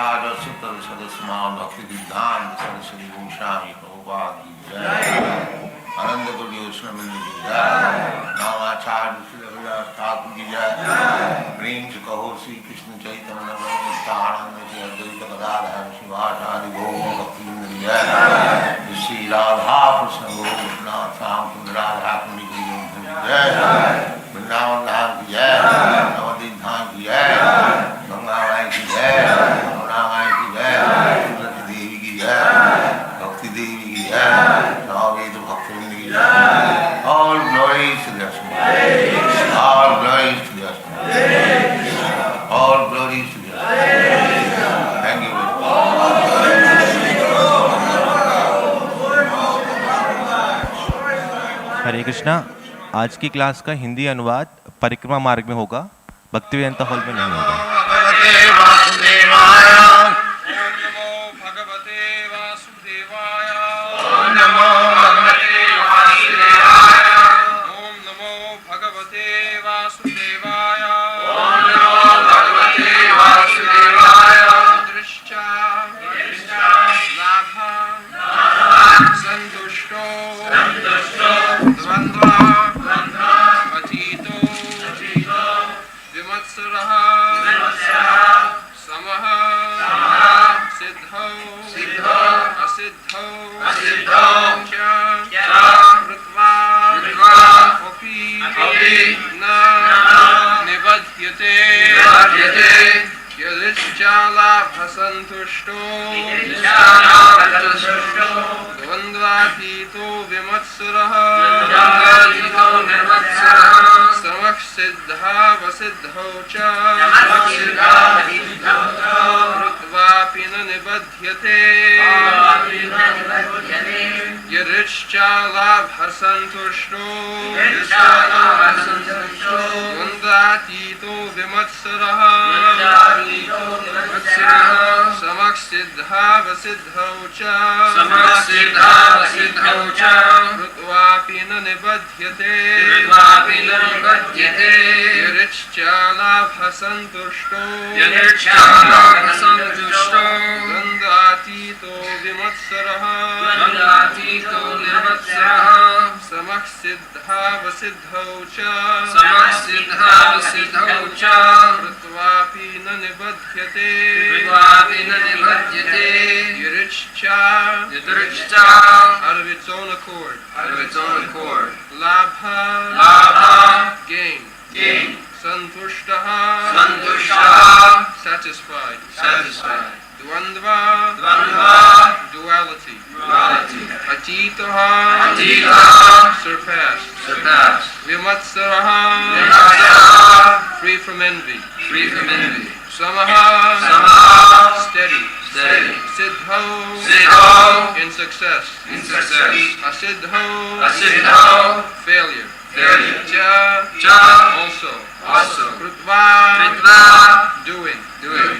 Sutar Sadasma Bhakti Vidhan Saraswati Goswami Prabhupada Ki Jai, Ananda Kodi Osnamani Ki Jai, Namacharya Srila Thakur Ki Jai, Prem Se Kaho Sri Krishna Chaitanya Prabhu Nityananda Ki Advaita Gadadhar Shivasari Gaur Bhakti Ki Jai, Shri Radha Krishna Gopinath Sam Radha Kundi Ki Jai, Vrindavan Dham Ki Jai, Navadip Dham Ki Jai, Ganga Mai Ki Jai, Yamuna Mai Ki Jai, Tulasi Devi Ki Jai, Bhakti Devi Ki Jai, Navadip Bhakti Ki Jai. All glories to the Asma. All glories to the Asma. All glories to the Asma. Thank you very much. हरे कृष्णा। आज की class का हिंदी अनुवाद परिक्रमा मार्ग में होगा, Bhaktivedanta hall में नहीं होगा। भगवते वासुदेवाय। ओम नमो भगवते वासुदेवाय। ओम नमो भगवते वासुदेवाय। ओम नमो भगवते वासुदेवाय। ओम नमो भगवते वासुदेवाय। दृष्टा लाभ संतुष्टो द्वंद्व अतीतो विमत्सरः समः सिद्धौ असिद्धौ च कृत्वा अपि न निबध्यते यदिच्छालाभसन्तुष्टो द्वन्द्वातीतो विमत्सरः समः सिद्धावसिद्धौ च कृत्वापि न निबध्यते यदिच्छालाभसन्तुष्टो द्वन्द्वातीतो विमत्सरः समः सिद्धावसिद्धौ च कृत्वापि न निबध्यते यदिच्छालाभसन्तुष्टो द्वन्द्वातीतो विमत्सरः समः सिद्धावसिद्धौ च कृत्वापि न निबध्यते यदिच्छा out of its own accord, labha gain, santushtah satisfied, dvandva duality, atitah surpassed, vimatsarah free from envy, samaha steady, siddho in success, asiddho failure, cha also, krutva doing,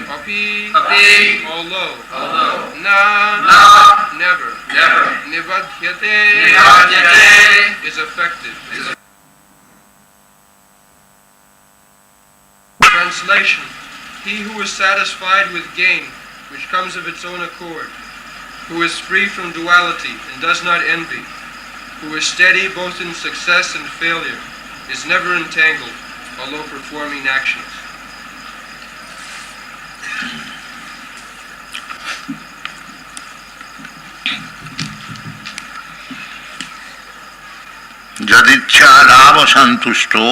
api although, na never, nibadhyate is affected. Translation: He who is satisfied with gain which comes of its own accord, who is free from duality and does not envy, who is steady both in success and failure, is never entangled, although performing actions. जदिच्छा लाभ संतुष्टो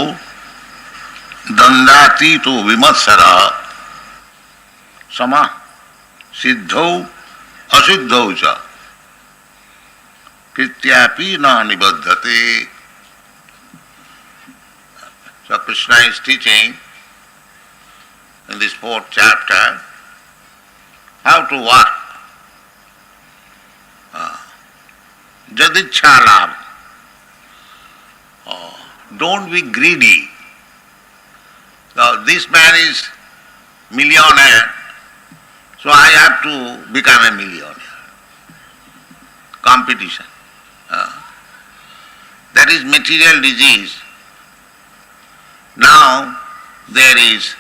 दंडातीतो विमत्सरा समा सिद्धौ असिद्धौ च कृत्यापि न निबध्यते. So Krishna is teaching in this 4th chapter how to work. Jadiच्छा लाभ. Don't be greedy. Now this man is millionaire, so I have to become a millionaire. Competition. That is material disease. Now there is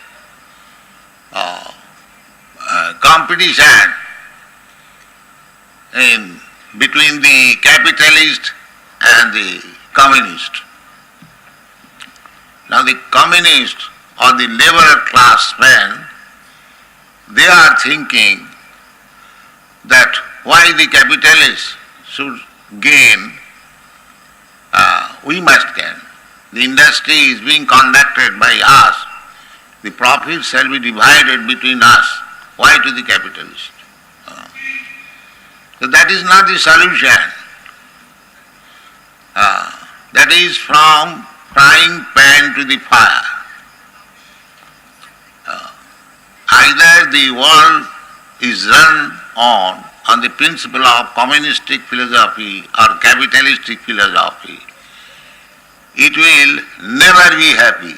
competition between the capitalist and the communist. Now the communist or the labor class men, they are thinking that why the capitalists should gain, we must gain. The industry is being conducted by us. The profits shall be divided between us. Why to the capitalist? So that is not the solution. That is from frying pan to the fire. Either the world is run on the principle of communistic philosophy or capitalistic philosophy, it will never be happy.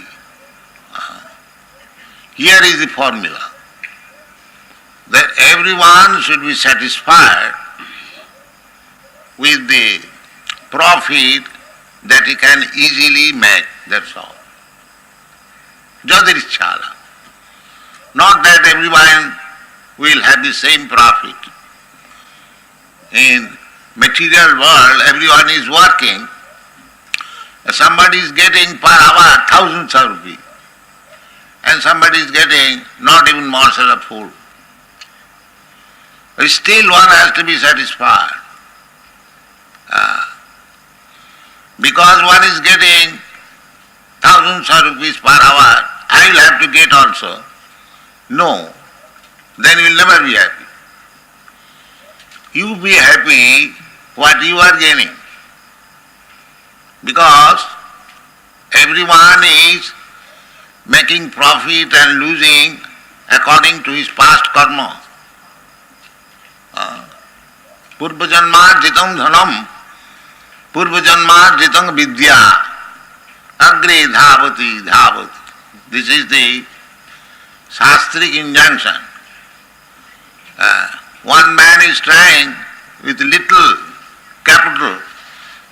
Here is the formula, that everyone should be satisfied with the profit that he can easily make, that's all. Jadirichala. Not that everyone will have the same profit. In material world, everyone is working. Somebody is getting per hour thousands of rupees, and somebody is getting not even morsel of food. Still one has to be satisfied. Because one is getting thousands of rupees per hour, I will have to get also. No, then you will never be happy. You be happy what you are gaining. Because everyone is making profit and losing according to his past karma. Purva janmarjitam dhanam, purva janmarjitam vidya, agre dhavati dhavati. This is the Shastric injunction. One man is trying with little capital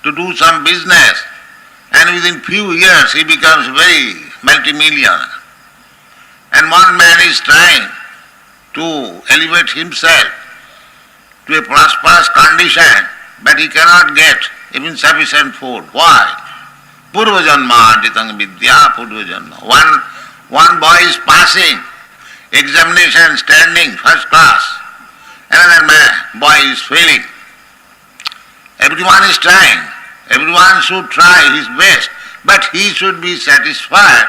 to do some business, and within few years he becomes very multimillionaire. And one man is trying to elevate himself to a prosperous condition, but he cannot get even sufficient food. Why? Purva janma jitang vidya purva janma. One boy is passing examination, standing first class. Another boy is failing. Everyone is trying. Everyone should try his best, but he should be satisfied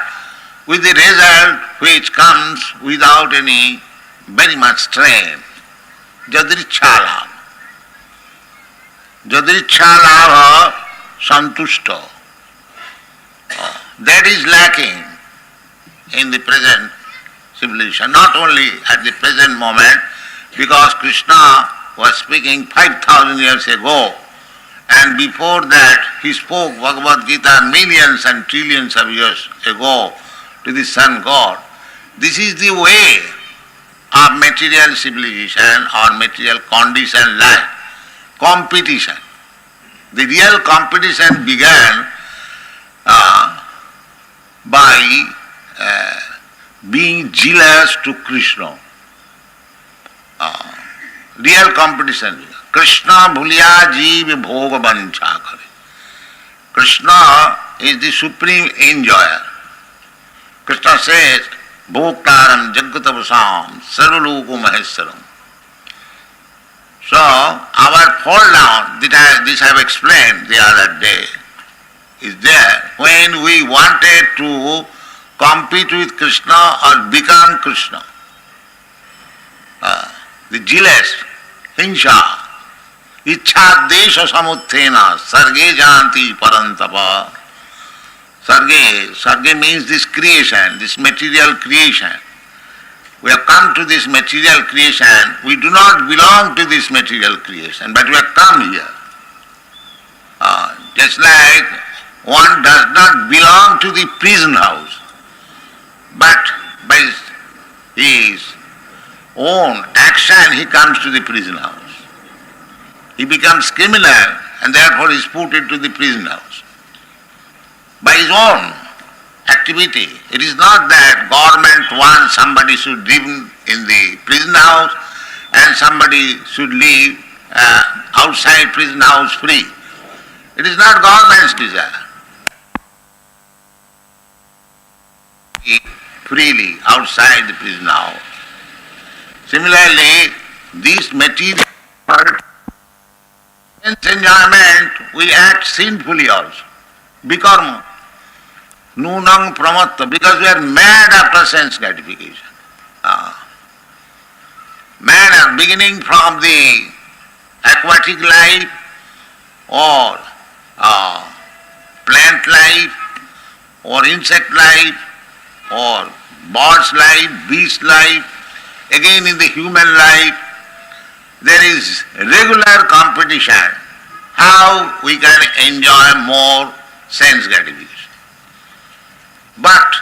with the result which comes without any very much strain. Jadrichala. Jadrichala santusto. That is lacking in the present civilization, not only at the present moment, because Krishna was speaking 5,000 years ago, and before that he spoke Bhagavad Gita millions and trillions of years ago to the sun god. This is the way of material civilization or material condition life. Competition. The real competition began by being jealous to Krishna. Real competition. Krishna bhuliya jeev bhoga vancha kare. Krishna is the supreme enjoyer. Krishna says, bhoktaram jagatavasam sarvaloka maheswaram. So, our fall down, this I have explained the other day, is there when we wanted to compete with Krishna or become Krishna. The jealous, hinsha, ichha desha samuthena, sarge janti parantapa. Sarge means this creation, this material creation. We have come to this material creation. We do not belong to this material creation, but we have come here. Just like one does not belong to the prison house, but by his own action he comes to the prison house. He becomes criminal and therefore is put into the prison house. By his own activity. It is not that government wants somebody should live in the prison house and somebody should live outside prison house free. It is not government's desire. Freely outside the prison house. Similarly, this material enjoyment, we act sinfully also. Bikarma. Nunang pramatta, because we are mad after sense gratification. Mad, beginning from the aquatic life or plant life or insect life or bird's life, beast life, again in the human life, there is regular competition how we can enjoy more sense gratification. But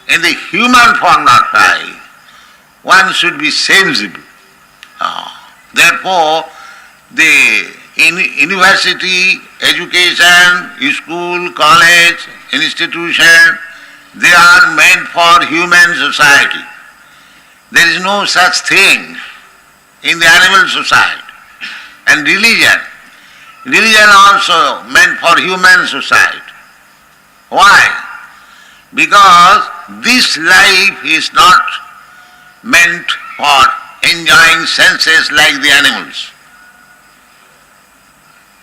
in the human form of life, one should be sensible. Therefore, the university, education, school, college, institution, they are meant for human society. There is no such thing in the animal society. And religion also meant for human society. Why? Because this life is not meant for enjoying senses like the animals.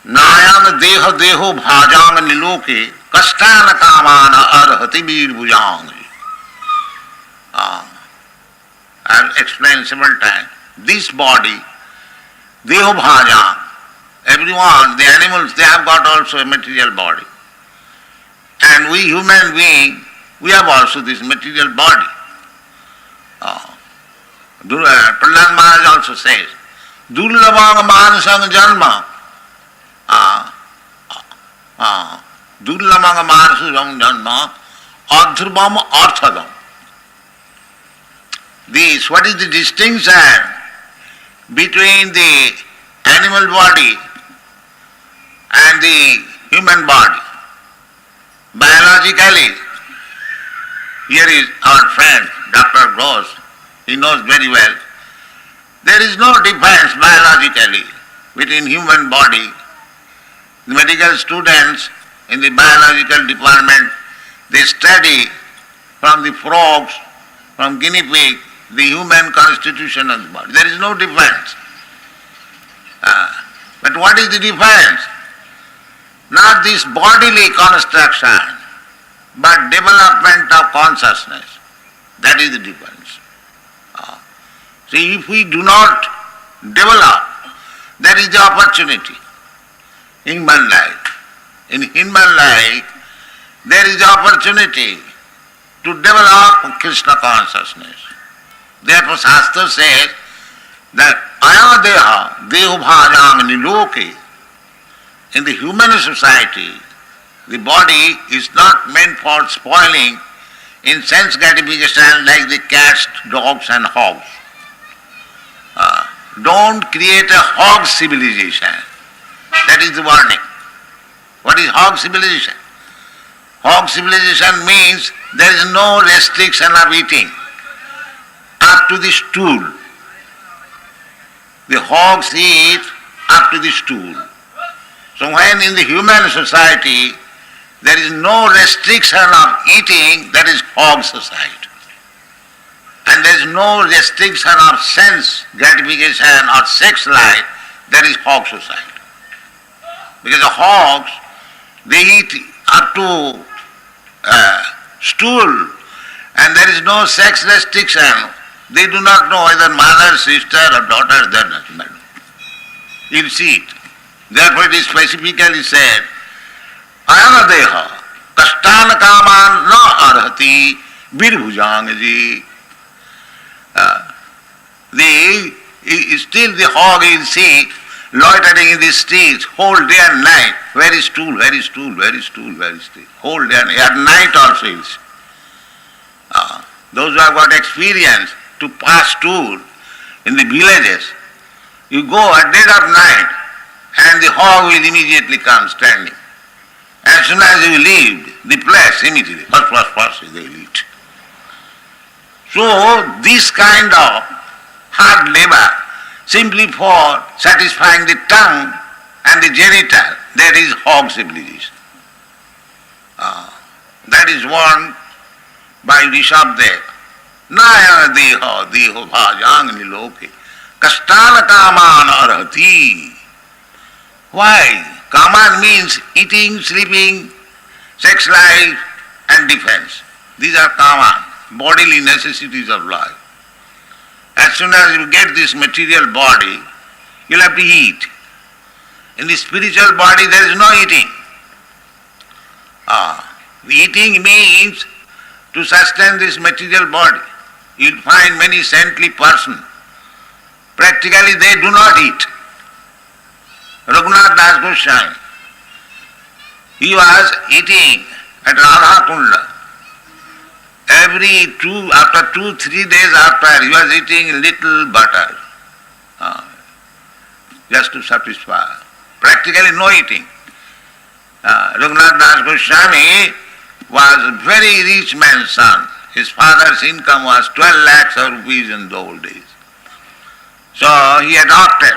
Nayan deha deho bhajang niloke kastana kamana arhati bir bhujang. I have explained several times. This body, deho bhajang, everyone, the animals, they have got also a material body. And we human beings, we have also this material body. Prahlad Maharaj also says, Durlabhang manasang janma. Durlabhang manasang janma, adhrubam arthadam. What is the distinction between the animal body and the human body? Biologically, here is our friend, Dr. Gross, he knows very well. There is no difference biologically between human body. The medical students in the biological department, they study from the frogs, from guinea pig, the human constitution of the body. There is no difference. But what is the difference? Not this bodily construction, but development of consciousness. That is the difference. See, if we do not develop, there is the opportunity in human life. In human life, there is the opportunity to develop Krishna consciousness. Therefore, Shastra says that aya deha, deho bhajang niloke. In the human society, the body is not meant for spoiling in sense gratification like the cats, dogs and hogs. Don't create a hog civilization. That is the warning. What is hog civilization? Hog civilization means there is no restriction of eating up to the stool. The hogs eat up to the stool. So when in the human society there is no restriction of eating, that is hog society. And there is no restriction of sense gratification or sex life, that is hog society. Because the hogs, they eat up to stool and there is no sex restriction. They do not know whether mother, sister or daughter, that doesn't matter. You see it. Therefore it is specifically said, ayana deha, kastana kaman na arhati virbhujangaji. Still the hog is sick, loitering in the streets whole day and night. Where is stool, where is stool, where is stool, where is stool? Whole day and at night also he is. Those who have got experience to pass stool in the villages, you go at dead of night and the hog will immediately come standing As soon as you leave the place, immediately, first, they will eat. So this kind of hard labor, simply for satisfying the tongue and the genital, that is hog civilization. That is warned by Rishabdev. Naya deho bhajang niloke kastana kaman arhati. Why? Kaman means eating, sleeping, sex life and defense. These are kaman, bodily necessities of life. As soon as you get this material body, you'll have to eat. In the spiritual body there is no eating. Eating means to sustain this material body. You'll find many saintly persons, practically they do not eat. Raghunath Das Goswami, he was eating at Radha Kunda. After 2-3 days after, he was eating little butter, just to satisfy. Practically no eating. Raghunath Das Goswami was a very rich man's son. His father's income was 12 lakhs of rupees in the old days. So he adopted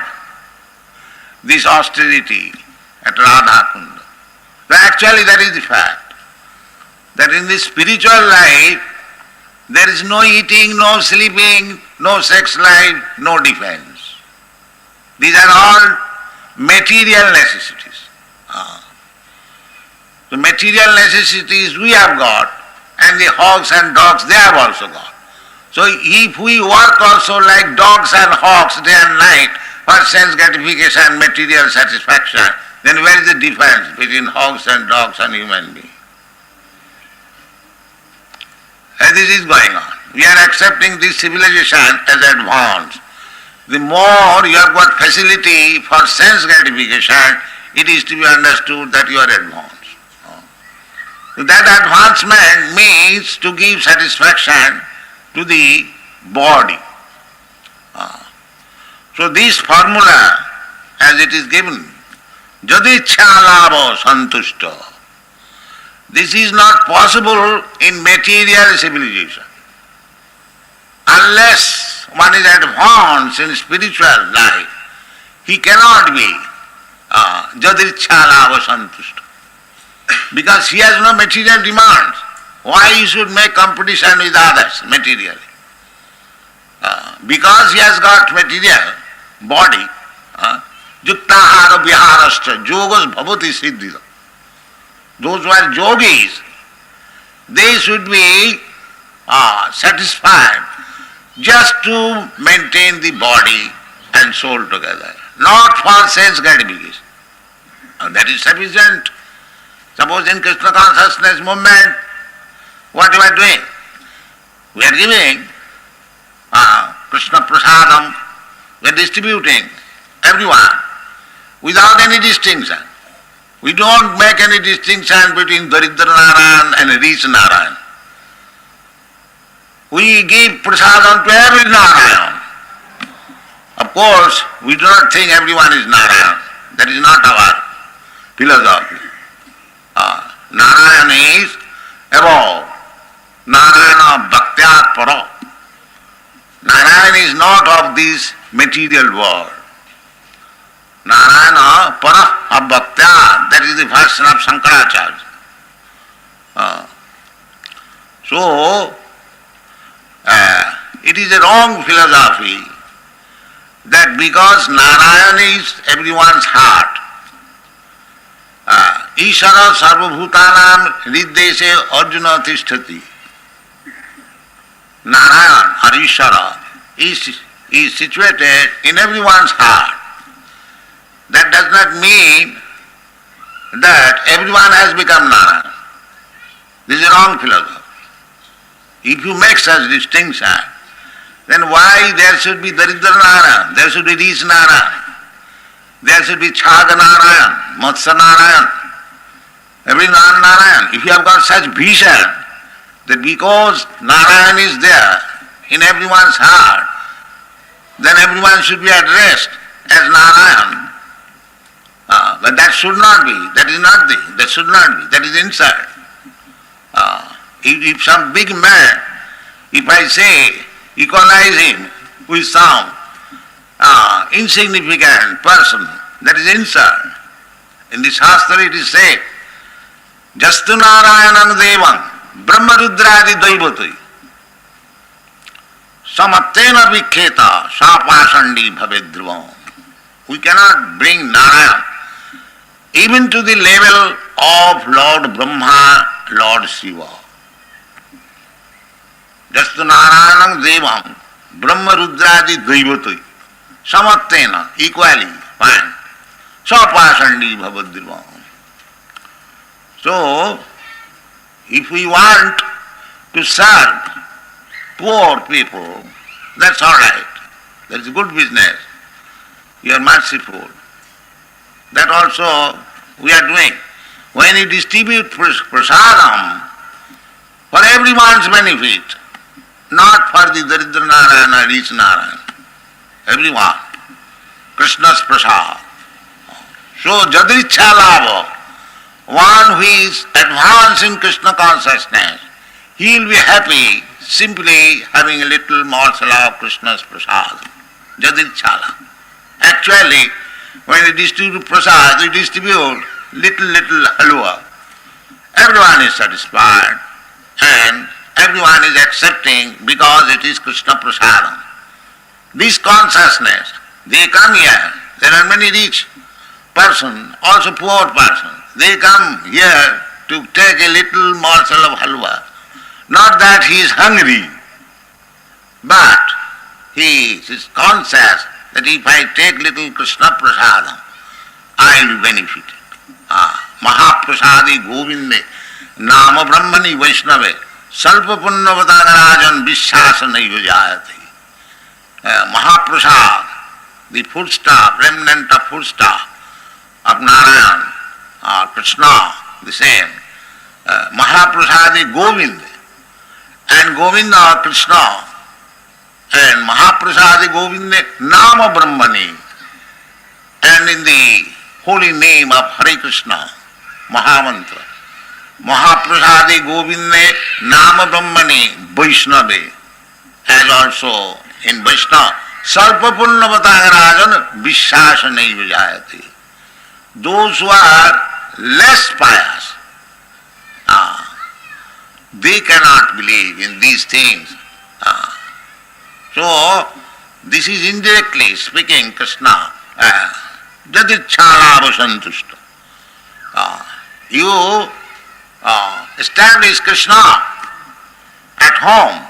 this austerity at Radha Kunda. So actually that is the fact, that in the spiritual life there is no eating, no sleeping, no sex life, no defense. These are all material necessities. The material necessities we have got, and the hogs and dogs they have also got. So if we work also like dogs and hogs day and night for sense gratification and material satisfaction, then where is the difference between hogs and dogs and human beings? And this is going on. We are accepting this civilization as advanced. The more you have got facility for sense gratification, it is to be understood that you are advanced. That advancement means to give satisfaction to the body. So this formula, as it is given, Jadichha lavo santushta. This is not possible in material civilization. Unless one is advanced in spiritual life, he cannot be Jadichha lavo santushta. Because he has no material demands. Why he should make competition with others materially? Because he has got material body, yuktahara viharascha, yogas bhavati siddhita. Those who are yogis, they should be satisfied just to maintain the body and soul together, not for sense gratification. That is sufficient. Suppose in Krishna consciousness movement, what we are doing? We are giving Krishna prasadam, we are distributing everyone without any distinction. We don't make any distinction between Daridra Narayan and rich Narayan. We give prasadam to every Narayan. Of course, we do not think everyone is Narayan. That is not our philosophy. Narayan is above. Narayana bhaktyat para. Narayan is not of this material world. Narayana para abhaktyat, that is the version of Shankaracharya. So, it is a wrong philosophy that because Narayan is everyone's heart, Ishara sarvabhutanam riddeshe arjuna tishtati. Narayan or Ishara is situated in everyone's heart. That does not mean that everyone has become Narayan. This is a wrong philosophy. If you make such distinction, then why there should be Daridra Narayan, there should be rich Narayan, there should be Chhaga Narayan, Matsya Narayan, every Narayan. If you have got such vision that because Narayan is there in everyone's heart, then everyone should be addressed as Narayan, but that should not be, that is not that should not be, that is insult. If some big man, if I say, equalize him with some insignificant person, that is insult. In the Shastra it is said, Jastu Narayanam Devam Brahmarudradi Daivati Samattena Vikheta Sapasandi Bhavedruvam. We cannot bring Narayan even to the level of Lord Brahma, Lord Shiva. Jastu Narayanam Devam Brahmarudradi Daivati Samattena, equally, fine. Sapasandi Bhavadrivam. So, if we want to serve poor people, that's all right. That's a good business. You are merciful. That also we are doing. When you distribute prasadam for everyone's benefit, not for the Daridra Narayana, rich Narayana, everyone. Krishna's prasad. So, Jadricha Lava, one who is advancing Krishna consciousness, he will be happy simply having a little morsel of Krishna's prasad. Jadrichala. Actually, when you distribute prasad, you distribute little halwa. Everyone is satisfied and everyone is accepting because it is Krishna prasadam. This consciousness, they come here. There are many rich person, also poor person. They come here to take a little morsel of halwa. Not that he is hungry, but he is conscious that if I take little Krishna prasadam, I will be benefited. Mahaprasadi Govinde, Nama Brahmani Vaishnave, Salpa Punnavadagarajan Vishasana Yujayati. Mahaprasad, the foodstuff, remnant of foodstuff of Narayan, Krishna, the same. Mahaprasadi Govinda, and Govinda Krishna, and Mahaprasadi Govinda Nama Brahmani, and in the holy name of Hare Krishna, Mahamantra. Mahaprasadi Govinda Nama Brahmani Vaishnave, as also in Vaishnava, Sarpa Punnavadagarajan Vishasana Vijayati. Those who are less pious, they cannot believe in these things. So, this is indirectly speaking Krishna. Jadichalava santushta. You establish Krishna at home.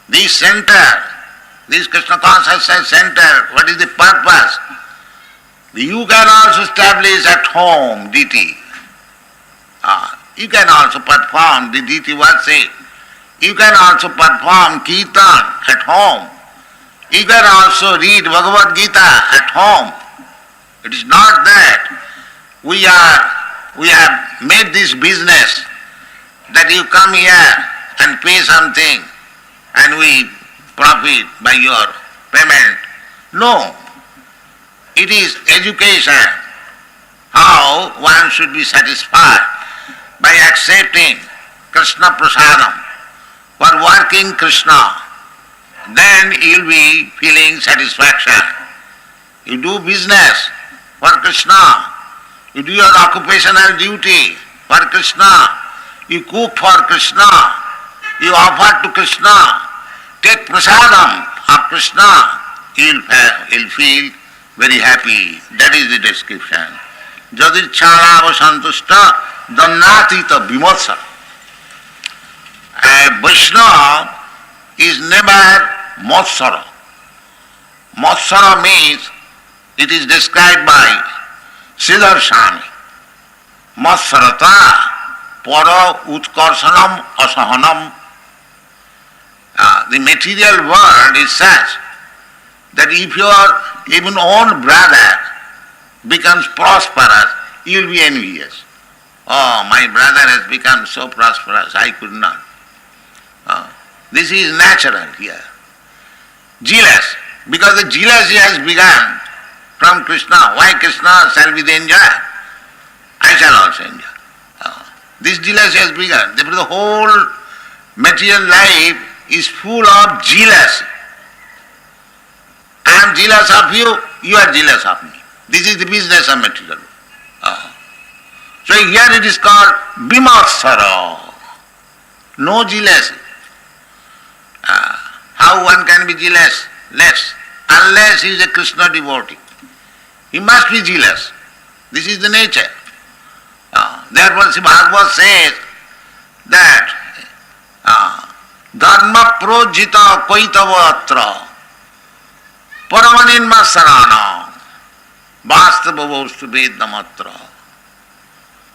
This center, this Krishna consciousness center, what is the purpose? You can also establish at home deity. You can also perform the deity worship. You can also perform kirtan at home. You can also read Bhagavad Gita at home. It is not that we have made this business that you come here and pay something and we profit by your payment. No. It is education, how one should be satisfied by accepting Krishna prasadam, for working Krishna. Then you will be feeling satisfaction. You do business for Krishna, you do your occupational duty for Krishna, you cook for Krishna, you offer to Krishna, take prasadam of Krishna, you will feel very happy. That is the description. Jadichalava santushta dannatita vimotsa. A Vaishnava is never motsara. Motsara means, it is described by Darshan. Motsarata para utkarsanam asahanam. The material world is such that if your even own brother becomes prosperous, you will be envious. Oh, my brother has become so prosperous, I could not. This is natural here. Jealous, because the jealousy has begun from Krishna. Why Krishna shall be the enjoyer? I shall also enjoy. This jealousy has begun. Therefore the whole material life is full of jealousy. I am jealous of you, you are jealous of me. This is the business of material. So here it is called Bimatsara. No jealousy. How one can be jealous? Less. Unless he is a Krishna devotee. He must be jealous. This is the nature. Therefore Sri Bhagavatam says that Dharma projita koitavatra Paramaninma sarana Vastava vedamatra.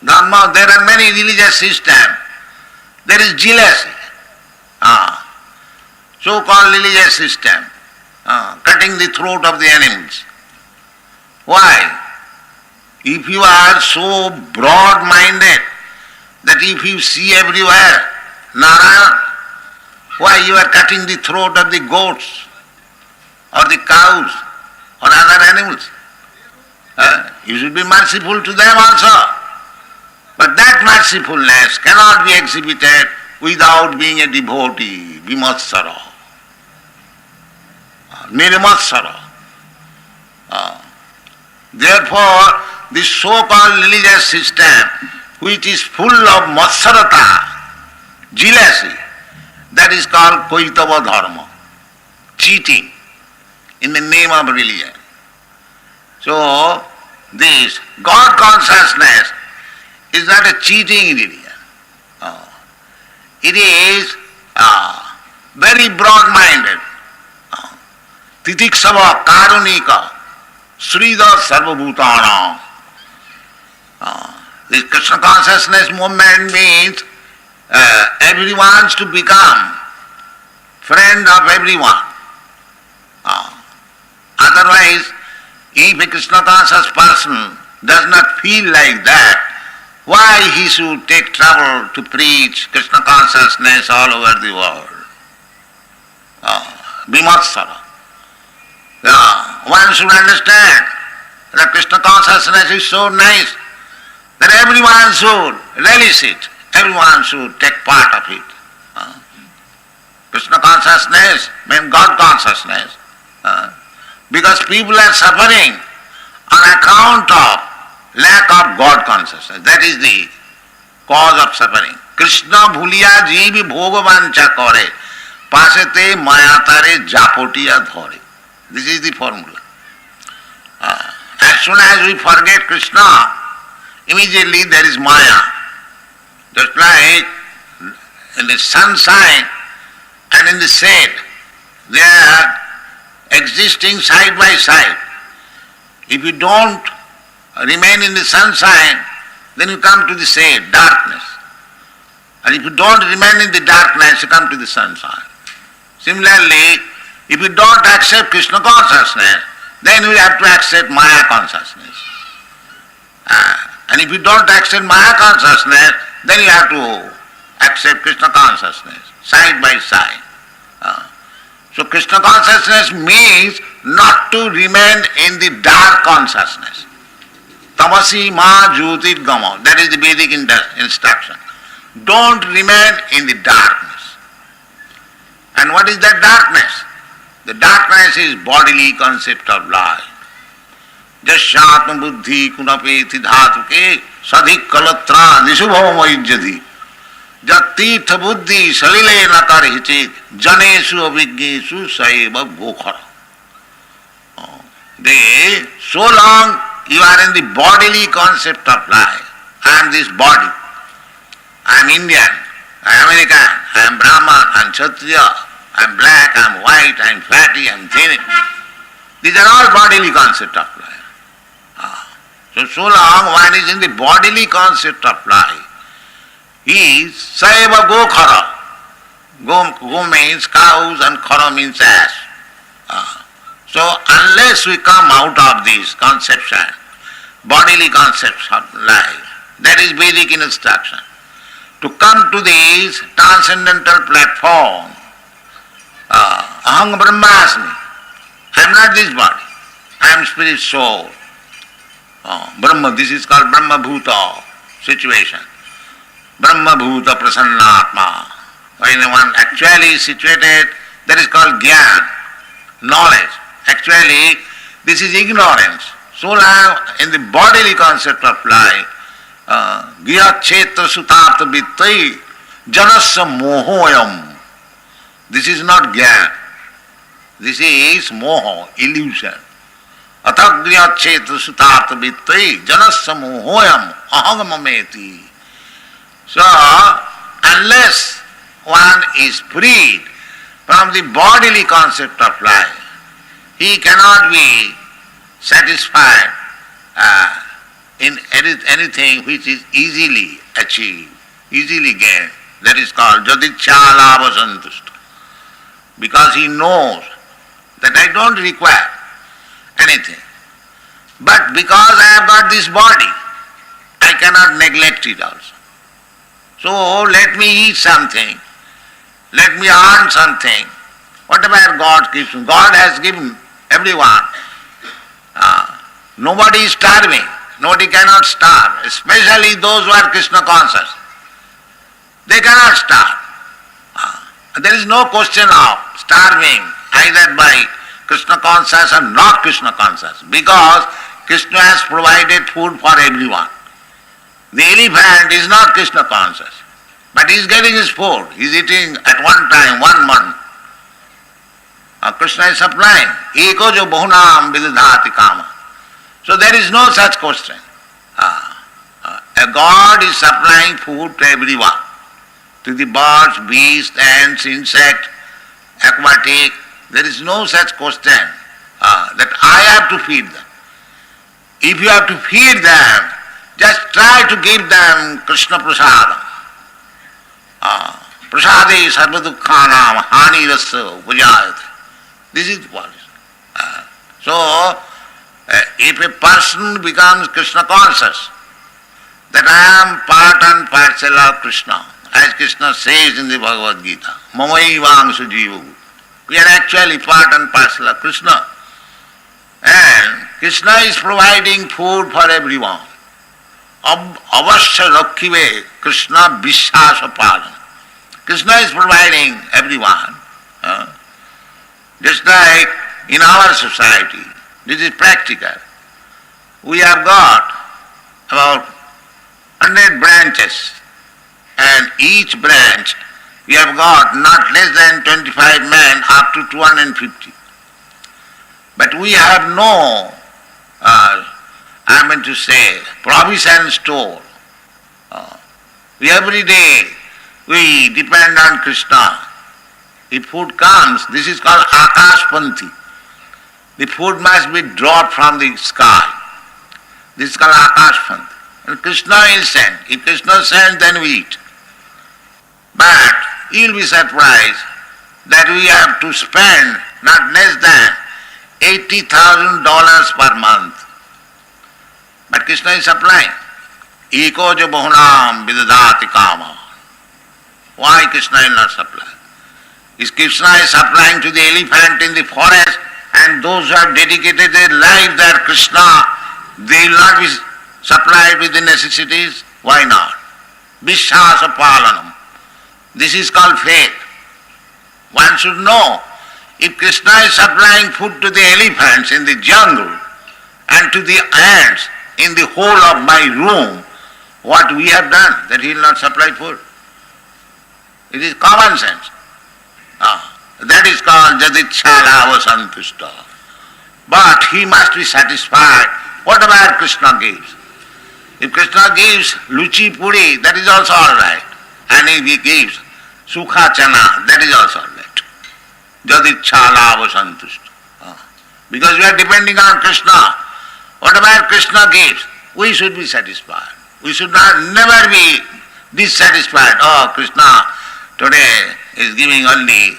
Dharma, there are many religious systems. There is jealousy. So-called religious system. Cutting the throat of the animals. Why? If you are so broad-minded that if you see everywhere Narayana, why you are cutting the throat of the goats or the cows or other animals? You should be merciful to them also. But that mercifulness cannot be exhibited without being a devotee, vimatsara, nirmatsara. Therefore, this so-called religious system, which is full of matsarata, jealousy, that is called koitava dharma, cheating in the name of religion. So, this God consciousness is not a cheating religion. It is very broad-minded. Titiksava karunika Srila sarvabhutana. This Krishna consciousness movement means everyone to become friend of everyone. Otherwise, if a Krishna conscious person does not feel like that, why he should take trouble to preach Krishna consciousness all over the world? Bimatsara. One should understand that Krishna consciousness is so nice that everyone should relish it, everyone should take part of it. Krishna consciousness means God consciousness. Because people are suffering on account of lack of God consciousness. That is the cause of suffering. Krishna bhuliya jivi bhogovancha kore pasete mayatare japotiya dhore. This is the formula. As soon as we forget Krishna, immediately there is Maya. Just like in the sunshine and in the shade, they are existing side by side. If you don't remain in the sunshine, then you come to the shade, darkness. And if you don't remain in the darkness, you come to the sunshine. Similarly, if you don't accept Krishna consciousness, then you have to accept Maya consciousness. And if you don't accept Maya consciousness, then you have to accept Krishna consciousness, side by side. So Krishna consciousness means not to remain in the dark consciousness. Tamasi ma jyotir gama. That is the Vedic instruction. Don't remain in the darkness. And what is that darkness? The darkness is bodily concept of life. Jashatma buddhi kunapeti dhatuke sadhik kalatra nishubhava ijjati jatirtha buddhi salile nakarhichit janesu avijñesu saeva gokhara. So long you are in the bodily concept of life. I am this body. I am Indian. I am American. I am Brahman. I am Kshatriya. I am black. I am white. I am fatty. I am thin. These are all bodily concept of life. So long one is in the bodily concept of life, he is Saiva Gokhara. Go means cows and khara means ass. So unless we come out of this conception, bodily concepts of life, that is Vedic instruction. To come to this transcendental platform, Aham Brahmasmi, I am not this body. I am spirit soul. Brahma, this is called Brahma Bhuta situation. Brahma Bhuta Prasannatma. When one actually is situated, that is called Gyan, knowledge. Actually, this is ignorance. So now, in the bodily concept of life, Gya Chetra Sutartha Vittai Janasya Mohoyam. This is not Gyan. This is Moho, illusion. Atagya Chetra Sutartha Vittai Janasya Mohoyam Ahagamameti. So, unless one is freed from the bodily concept of life, he cannot be satisfied in anything which is easily achieved, easily gained. That is called Jadichālāva Santushta. Because he knows that I don't require anything. But because I have got this body, I cannot neglect it also. So let me eat something, let me earn something. Whatever God gives me, God has given everyone. Nobody is starving, nobody cannot starve, especially those who are Krishna conscious. They cannot starve. There is no question of starving either by Krishna conscious or not Krishna conscious, because Krishna has provided food for everyone. The elephant is not Krishna conscious, but he is getting his food. He is eating at one time, 1 month. Krishna is supplying. Eko jo bahunam vidadhati kama. So there is no such question. A God is supplying food to everyone, to the birds, beasts, ants, insects, aquatic. There is no such question that I have to feed them. If you have to feed them, just try to give them Krishna prasadam. Prasade sarvadukhanam hani rasa upajayate. This is what it is. So, if a person becomes Krishna conscious, that I am part and parcel of Krishna, as Krishna says in the Bhagavad Gita, Mamaivangshu jivu. We are actually part and parcel of Krishna. And Krishna is providing food for everyone. Avashya rakhive Krishna vishwasa palan. Krishna is providing everyone. Just like in our society, this is practical. We have got about 100 branches, and each branch we have got not less than 25 men up to 250. But we have no, provision store. Every day we depend on Krishna. If food comes, this is called Akashpanti. The food must be dropped from the sky. This is called Akashpanti. And Krishna will send. If Krishna sends, then we eat. But you will be surprised that we have to spend not less than $80,000 per month. But Krishna is supplying. Eko jo bahunam vidadhati kama. Why Krishna will not supply? Is Krishna is supplying to the elephant in the forest, and those who have dedicated their life there Krishna, they will not be supplied with the necessities? Why not? Vishwasa palanam. This is called faith. One should know, if Krishna is supplying food to the elephants in the jungle and to the ants in the whole of my room, what we have done, that he will not supply food. It is common sense. That is called Jadichālāva Santushta. But he must be satisfied whatever Krishna gives. If Krishna gives luchi puri, that is also all right. And if he gives sukha chana, that is also all right. Jadichālāva Santushta. Because we are depending on Krishna. Whatever Krishna gives, we should be satisfied. We should never be dissatisfied. Oh, Krishna today is giving only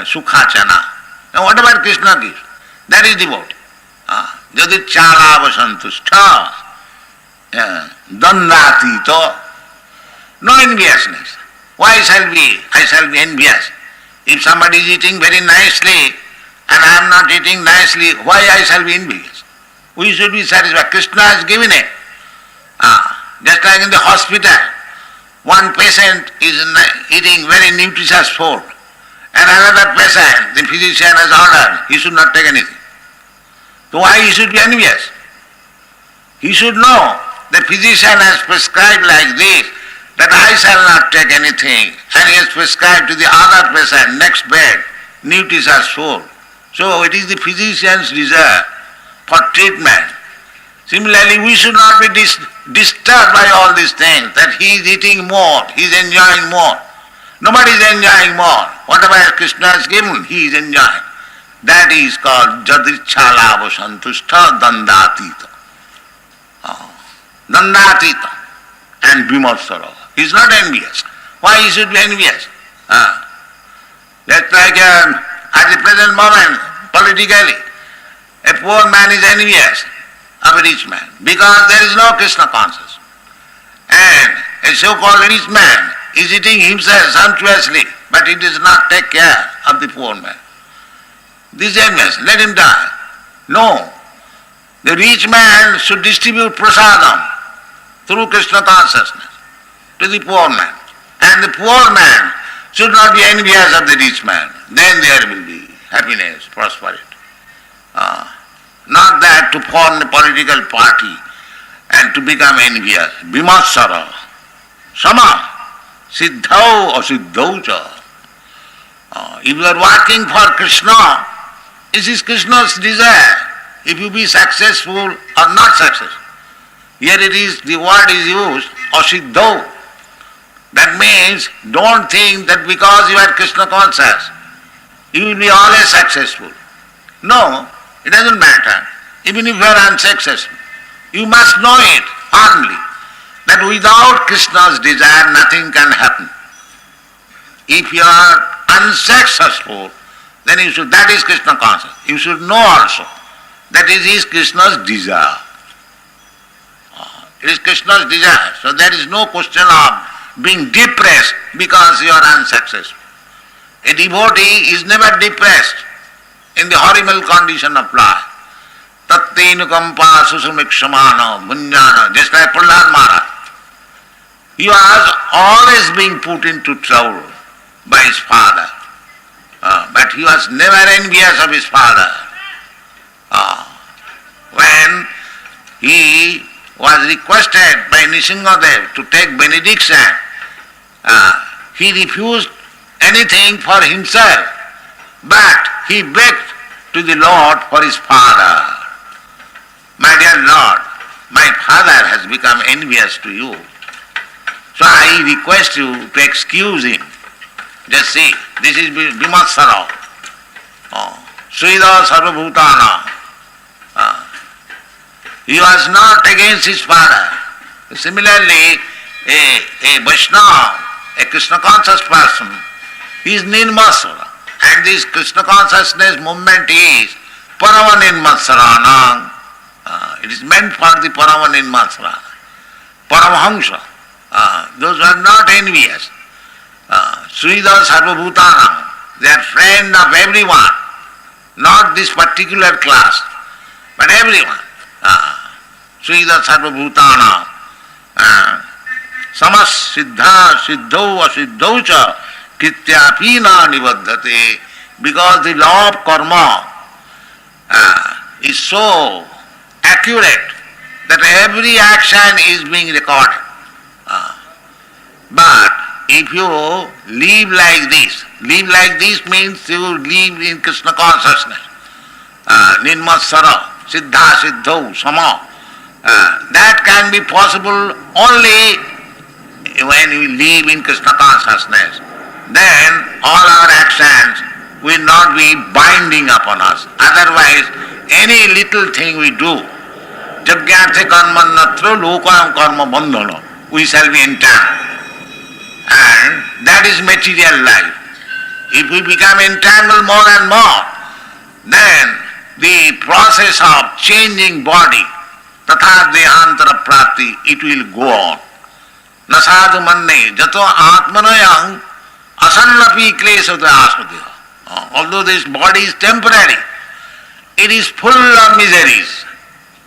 sukha chana. Now whatever Krishna gives, that is devotee. Jadichālāva Santushta. Dandatito. No enviousness. Why I shall be envious? If somebody is eating very nicely and I am not eating nicely, why I shall be envious? We should be satisfied. Krishna has given it. Just like in the hospital, one patient is eating very nutritious food, and another patient, the physician has ordered, he should not take anything. So why he should be envious? He should know the physician has prescribed like this, that I shall not take anything, and he has prescribed to the other patient, next bed, nutritious food. So it is the physician's desire for treatment. Similarly, we should not be disturbed by all these things, that he is eating more, he is enjoying more. Nobody is enjoying more. Whatever Krishna has given, he is enjoying. That is called Jadichalava Santushta Dandatita. Dandatita and Vimarsara. He is not envious. Why he should be envious? Just like at the present moment, politically, a poor man is envious of a rich man because there is no Krishna consciousness. And a so-called rich man is eating himself sumptuously, but he does not take care of the poor man. This is envious. Let him die. No. The rich man should distribute prasadam through Krishna consciousness to the poor man. And the poor man should not be envious of the rich man. Then there will be happiness, prosperity. Not that to form a political party and to become envious. Vimarsara, sama, siddhau asiddhau cha. If you are working for Krishna, this is Krishna's desire. If you be successful or not successful. Here it is, the word is used, asiddhau. That means don't think that because you are Krishna conscious, you will be always successful. No, it doesn't matter. Even if you are unsuccessful, you must know it firmly, that without Krishna's desire nothing can happen. If you are unsuccessful, then that is Krishna conscious. You should know also that it is Krishna's desire. It is Krishna's desire. So there is no question of being depressed because you are unsuccessful. A devotee is never depressed in the horrible condition of life. Tattenukampa susumiksamana bunjana, just like Prahlad Maharaj. He was always being put into trouble by his father. But he was never envious of his father. When he was requested by Nishingadev to take benediction, he refused anything for himself, but he begged to the Lord for his father. My dear Lord, my father has become envious to you. So I request you to excuse him. Just see, this is Vimarsara. Srila Sarvabhutana. He was not against his father. Similarly, a Vaishnava, a Krishna conscious person, he is Nirmasara. And this Krishna consciousness movement is Parama Nirmasarana. It is meant for the Parama Nirmasarana. Paramahamsa. Those who are not envious. Srila Sarvabhutana. They are friend of everyone. Not this particular class, but everyone. Srila Sarvabhutana. Samas siddha siddhau asiddhau cha kityapina nivaddhate. Because the law of karma is so accurate that every action is being recorded. But if you live like this means you live in Krishna consciousness. Nirmasara, siddha siddhau, sama. That can be possible only when we live in Krishna consciousness. Then all our actions will not be binding upon us. Otherwise, any little thing we do, jagyate karmannatra lokayam karma bandhana, we shall be entangled. And that is material life. If we become entangled more and more, then the process of changing body, tatha dehantara prapti, it will go on. Nasadu manne jato atmanayam asannapi klesada asmadeha. Although this body is temporary, it is full of miseries.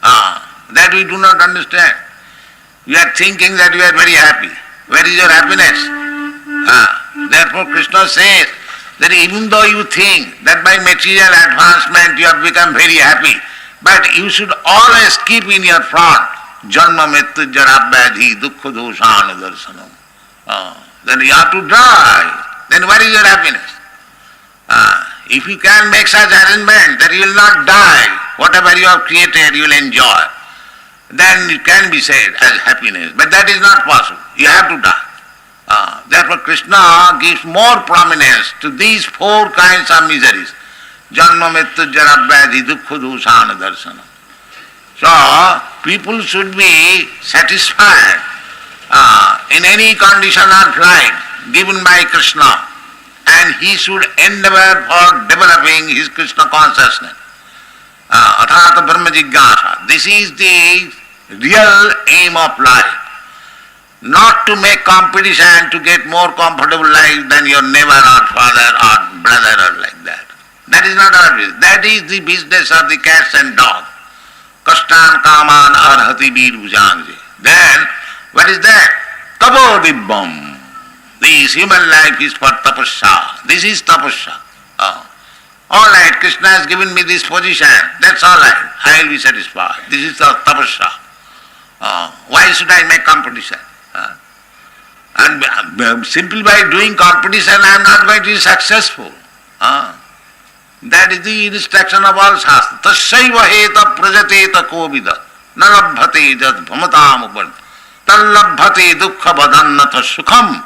That we do not understand. You are thinking that you are very happy. Where is your happiness? Therefore Krishna says that even though you think that by material advancement you have become very happy, but you should always keep in your front Janma Mrityu Jara Vyadhi Dukkha Doshana Darshanam. Then you have to die. Then where is your happiness? If you can make such arrangement that you will not die, whatever you have created you will enjoy, then it can be said as happiness. But that is not possible. You have to die. Therefore Krishna gives more prominence to these four kinds of miseries. Janma Mrityu Jara Vyadhi Dukkha Doshana Darshanam. So people should be satisfied in any condition of life given by Krishna, and he should endeavor for developing his Krishna consciousness. Athata Brahma Jigyasa. This is the real aim of life. Not to make competition to get more comfortable life than your neighbor or father or brother or like that. That is not our business. That is the business of the cats and dogs. Kastan kaman arhati bir bhujangje. Then, what is that? Tapodibbam. This human life is for tapasya. This is tapasya. All right, Krishna has given me this position. That's all right. I will be satisfied. This is the tapasya. Why should I make competition? And simply by doing competition I am not going to be successful. That is the instruction of all Shastra. Tasyaiva heta prajateta kovida nalabhate jad bhamatam upan tallabhate dukkha badannatha sukham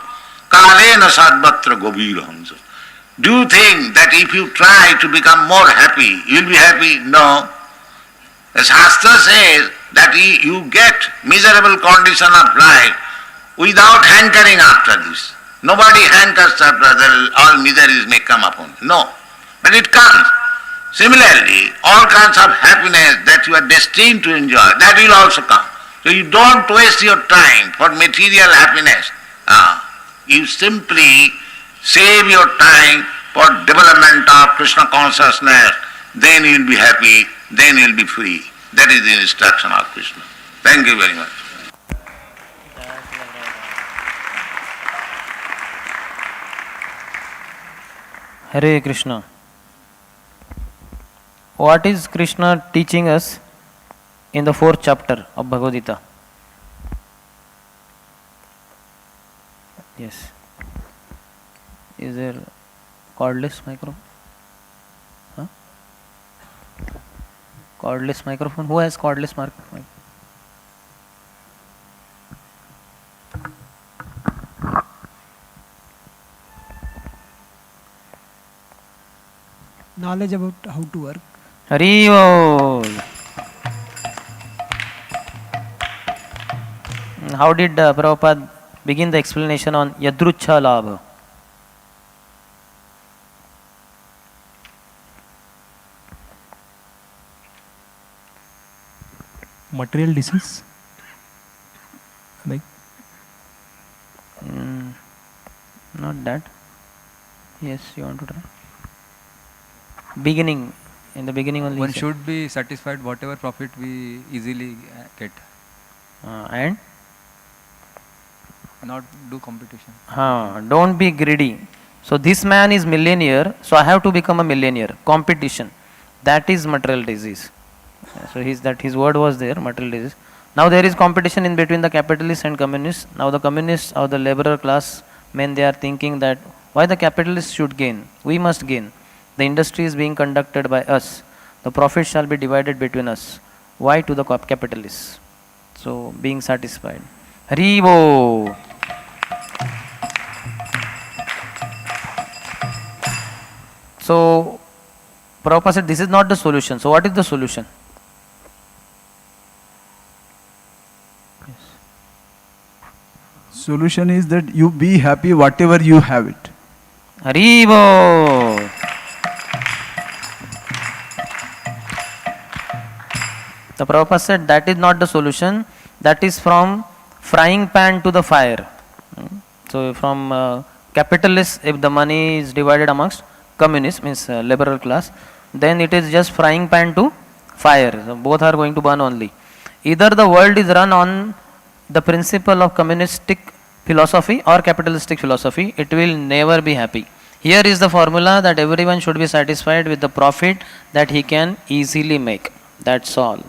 kalena sadvatra gobirhamsa. Do you think that if you try to become more happy, you will be happy? No. The Shastra says that you get miserable condition of life without hankering after this. Nobody hankers after that all miseries may come upon you. No. But it comes. Similarly, all kinds of happiness that you are destined to enjoy, that will also come. So you don't waste your time for material happiness. You simply save your time for development of Krishna consciousness. Then you will be happy, then you will be free. That is the instruction of Krishna. Thank you very much. Hare Krishna. What is Krishna teaching us in the 4th chapter of Bhagavad Gita? Yes. Is there cordless microphone? Cordless microphone? Who has cordless microphone? Knowledge about how to work. Hare. How did Prabhupada begin the explanation on Yadrucha Labha? Material disease. Like not that. Yes, you want to try? Beginning. In the beginning only. One should be satisfied whatever profit we easily get. And? Not do competition. Don't be greedy. So this man is millionaire, so I have to become a millionaire. Competition. That is material disease. So his word was there, material disease. Now there is competition in between the capitalists and communists. Now the communists or the laborer class men, they are thinking that why the capitalists should gain? We must gain. The industry is being conducted by us. The profit shall be divided between us. Why to the capitalists? So being satisfied. Haribo. So Prabhupada said this is not the solution. So what is the solution? Solution is that you be happy whatever you have it. Haribo. The Prabhupada said that is not the solution. That is from frying pan to the fire. So from capitalists, if the money is divided amongst communists, means liberal class, then it is just frying pan to fire. So both are going to burn only. Either the world is run on the principle of communistic philosophy or capitalistic philosophy, it will never be happy. Here is the formula that everyone should be satisfied with the profit that he can easily make. That's all.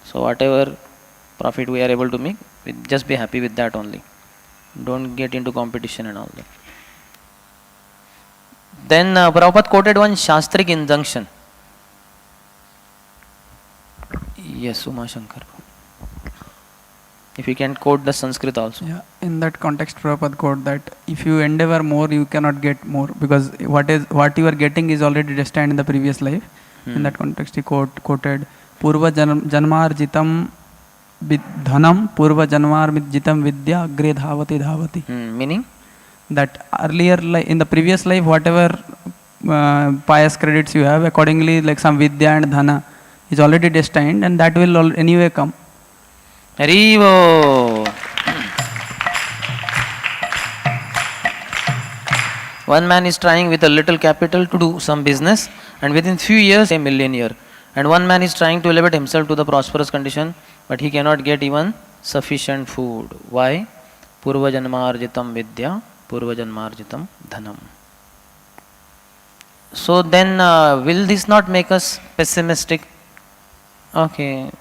So whatever profit we are able to make, just be happy with that only. Don't get into competition and all that. Then Prabhupada quoted one Shastric injunction. Yes, Uma Shankar. If you can quote the Sanskrit also. Yeah, in that context, Prabhupada quote that if you endeavor more, you cannot get more, because what you are getting is already destined in the previous life. In that context, he quoted Purva Janmarjitam Dhanam Purva Janmarjitam Vidya Agre Dhavati Dhavati. Meaning? That earlier, like in the previous life, whatever pious credits you have, accordingly, like some Vidya and Dhana is already destined, and that will anyway come. Harivo. One man is trying with a little capital to do some business, and within few years a millionaire. And one man is trying to elevate himself to the prosperous condition, but he cannot get even sufficient food. Why? Purva janmarjitam vidya, purva janmarjitam dhanam. So then, will this not make us pessimistic? Okay,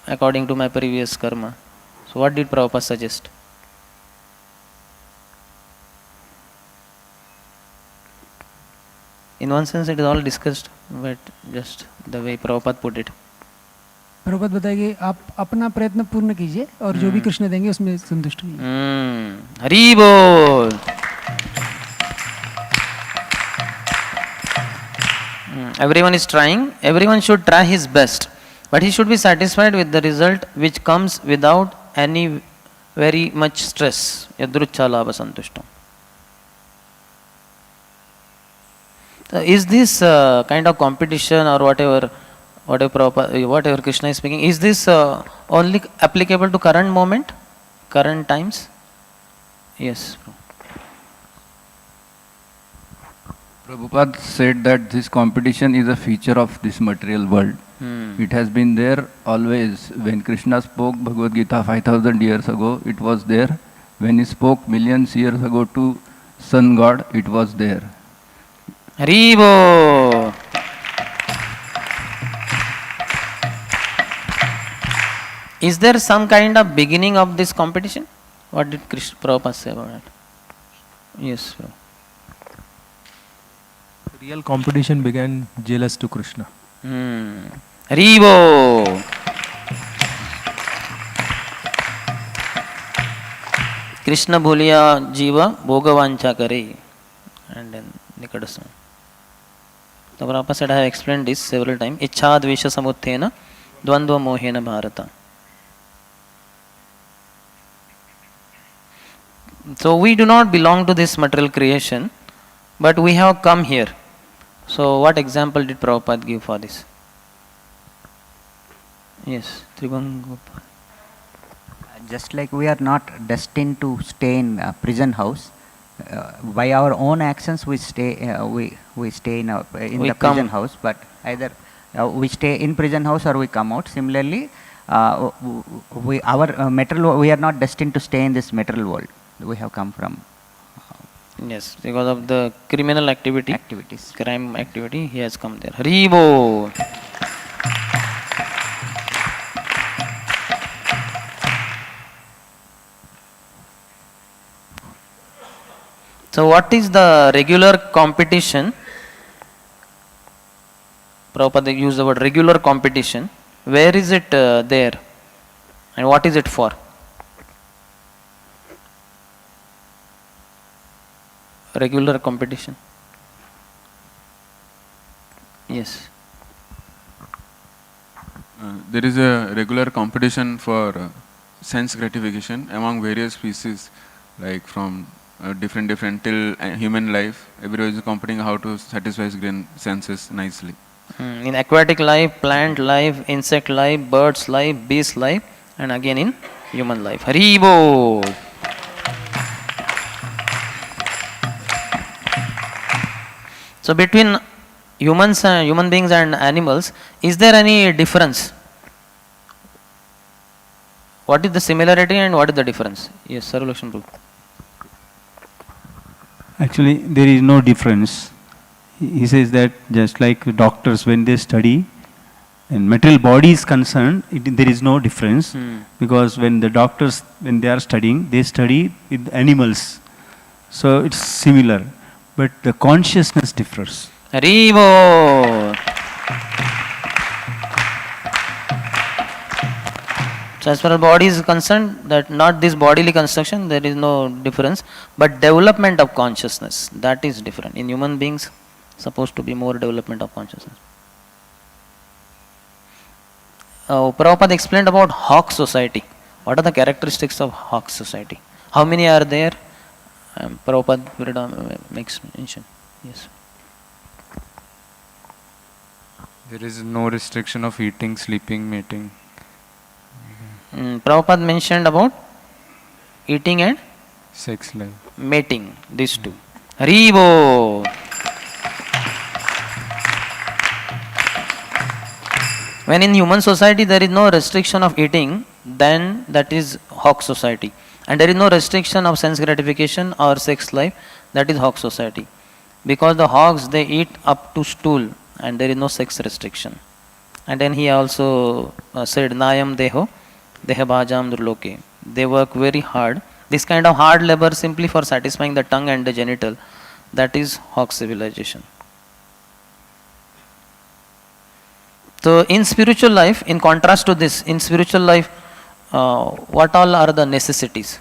according to my previous karma. So what did Prabhupada suggest? In one sense it is all discussed, but just the way Prabhupada put it. Prabhupada बताइए आप अपना प्रयत्न पूर्ण कीजिए और जो भी कृष्ण देंगे उसमें संतुष्ट होइए. हरि बोल. Everyone is trying, everyone should try his best, but he should be satisfied with the result which comes without any very much stress. Yadrucha labha santushtam. Is this kind of competition or whatever Krishna is speaking, is this only applicable to current moment, current times? Yes. Prabhupada said that this competition is a feature of this material world. It has been there always. When Krishna spoke Bhagavad Gita 5000 years ago, it was there. When he spoke millions years ago to Sun God, it was there. Haribo. Is there some kind of beginning of this competition? What did Prabhupada say about it? Yes, bro. Real competition began jealous to Krishna. Haribo. Krishna bhuliya jiva bhogavancha kare. And then Nikadasam. The Prabhupada said, I have explained this several times. Ichha dvesha samuthena dvandva mohena bharata. So we do not belong to this material creation, but we have come here. So what example did Prabhupada give for this? Yes, Tribhangopal. Just like we are not destined to stay in a prison house, by our own actions we stay in the prison house, but either we stay in prison house or we come out. Similarly, we are not destined to stay in this material world. We have come from yes, because of the criminal activities, crime activity, he has come there. Haribo. So what is the regular competition? Prabhupada used the word regular competition. Where is it there? And what is it for? Regular competition. Yes. There is a regular competition for sense gratification among various species, like from different till human life. Everybody is competing how to satisfy his senses nicely. In aquatic life, plant life, insect life, birds life, beast life, and again in human life. Haribo. So between humans, human beings and animals, is there any difference? What is the similarity and what is the difference? Yes, Sir Lakshman Prabhu. Actually, there is no difference. He says that just like doctors, when they study, and material body is concerned, there is no difference, because when the doctors, when they are studying, they study with animals. So it's similar, but the consciousness differs. Haribo. So as far as body is concerned, that not this bodily construction, there is no difference, but development of consciousness, that is different. In human beings, supposed to be more development of consciousness. Prabhupada explained about Hawk Society. What are the characteristics of Hawk Society? How many are there? Prabhupada makes mention. Yes. There is no restriction of eating, sleeping, mating. Prabhupada mentioned about eating and Sex life. mating, these two. Haribo. When in human society there is no restriction of eating, then that is Hawk Society. And there is no restriction of sense gratification or sex life, that is Hawk Society. Because the hogs, they eat up to stool and there is no sex restriction. And then he also said, Nayam Deho, Deha Bhajam Durloke. They work very hard. This kind of hard labor simply for satisfying the tongue and the genital, that is Hawk civilization. So in spiritual life, in contrast to this, in spiritual life, what all are the necessities?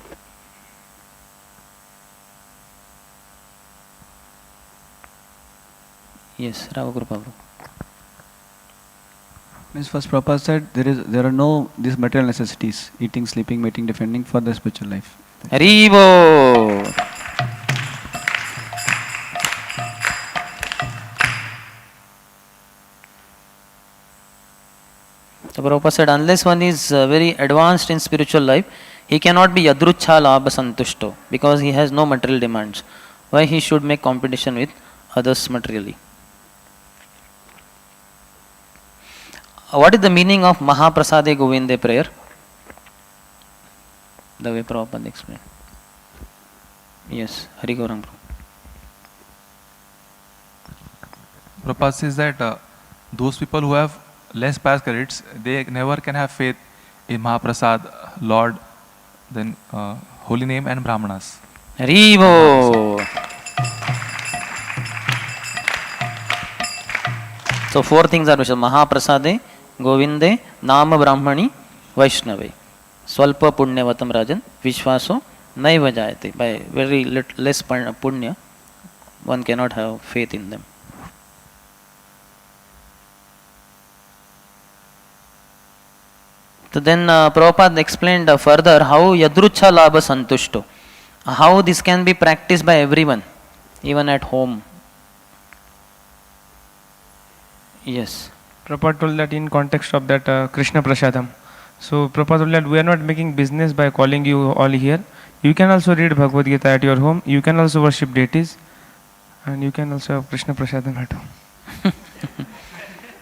Yes, Ravaguru Prabhu. Means first Prabhupada said there are no these material necessities, eating, sleeping, mating, defending for the spiritual life. Haribo. So Prabhupada said, unless one is very advanced in spiritual life, he cannot be yadruchha labha santushto, because he has no material demands. Why he should make competition with others materially? What is the meaning of Mahaprasade Govinde prayer? The way Prabhupada explained. Yes, Hari Gaurang. Prabhupada says that those people who have less past credits, they never can have faith in Mahaprasad, Lord, then holy name and Brahmanas. Haribo. So four things are mentioned: Mahaprasade, Govinde, Nama Brahmani, Vaishnave. Swalpa Punyavatam Rajan, Vishwaso, Naiva Jayate. By very less punya, one cannot have faith in them. So then Prabhupada explained further how Yadrucha Labha Santushto, how this can be practiced by everyone, even at home. Yes. Prabhupada told that in context of that Krishna Prasadam. So Prabhupada told that we are not making business by calling you all here. You can also read Bhagavad Gita at your home. You can also worship deities. And you can also have Krishna Prasadam at home.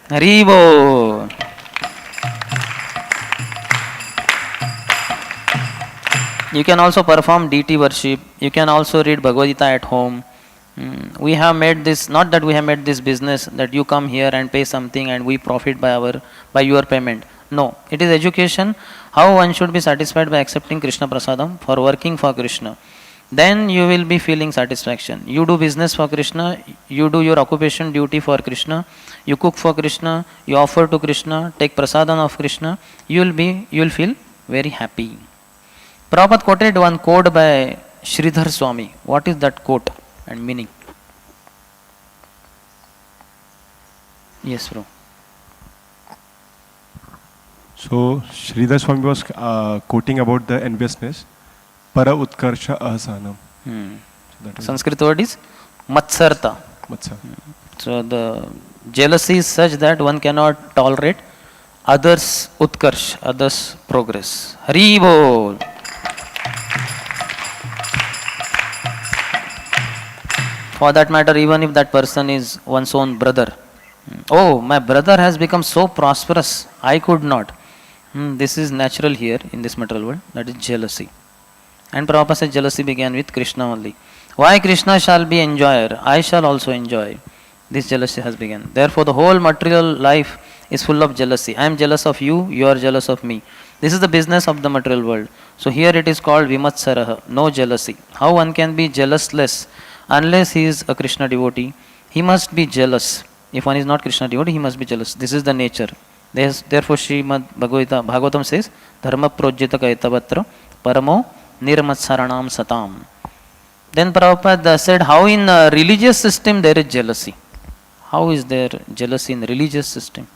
Haribo. You can also perform deity worship. You can also read Bhagavad Gita at home. We have made this, not that we have made this business that you come here and pay something and we profit by your payment. No, it is education, how one should be satisfied by accepting Krishna Prasadam for working for Krishna. Then you will be feeling satisfaction. You do business for Krishna, you do your occupation duty for Krishna, you cook for Krishna, you offer to Krishna, take prasadam of Krishna, you will feel very happy. Prabhupada quoted one quote by Sridhar Swami. What is that quote and meaning? Yes, bro. So Sridhar Swami was quoting about the enviousness, para utkarsha ahasanam. So Sanskrit word is matsarta. So the jealousy is such that one cannot tolerate others' utkarsh, others' progress. Hari bol. For that matter, even if that person is one's own brother, Oh, my brother has become so prosperous, I could not. This is natural here in this material world, that is jealousy. And Prabhupada said jealousy began with Krishna only. Why Krishna shall be enjoyer, I shall also enjoy. This jealousy has begun. Therefore, the whole material life is full of jealousy. I am jealous of you, you are jealous of me. This is the business of the material world. So here it is called Vimatsaraha, no jealousy. How one can be jealousless unless he is a Krishna devotee? He must be jealous. If one is not Krishna devotee, he must be jealous. This is the nature. Therefore, Srimad Bhagavatam says, Dharma projita kaitavatra paramo nirmatsaranam satam. Then Prabhupada said, how in a religious system there is jealousy? How is there jealousy in the religious system?